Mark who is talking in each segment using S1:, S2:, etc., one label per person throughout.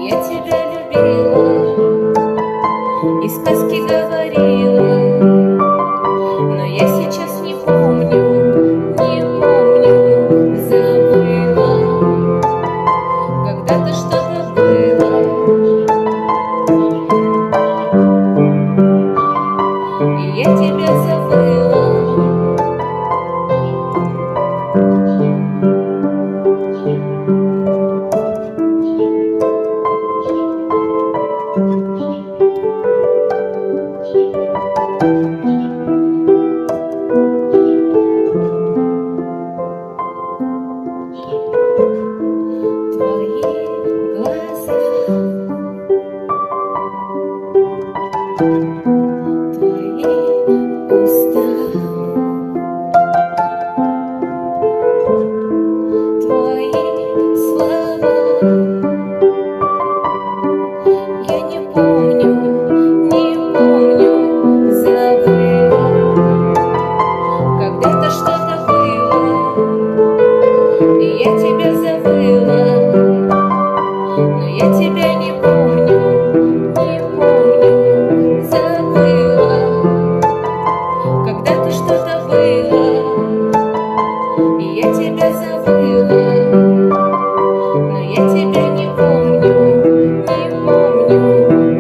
S1: я тебя любила и сказки говорила, но я сейчас не помню, забыла. Когда-то что-то было, и я тебя забыла. Твои уста, твои слова, я не помню, забыла. Когда-то что-то было, и я тебя забыла, но я тебя не помню, забыла. Когда-то что-то было, и я тебя забыла, но я тебя не помню,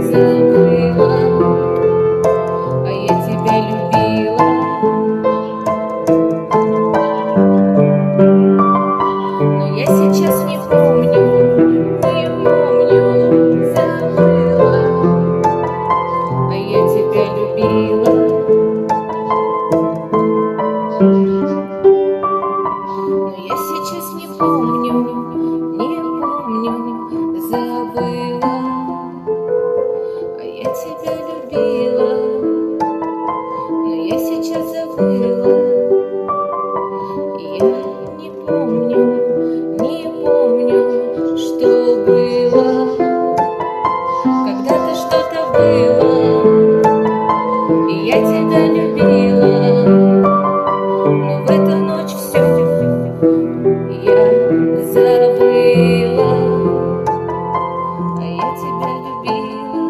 S1: забыла. А я тебя любила, но я сейчас не помню, забыла. А я тебя любила, но я сейчас не помню, забыла. А я тебя любила, но я сейчас забыла. Я не помню, что было. Когда-то что-то было, и я тебя любила, но в эту ночь все я забыла. А я тебя любила.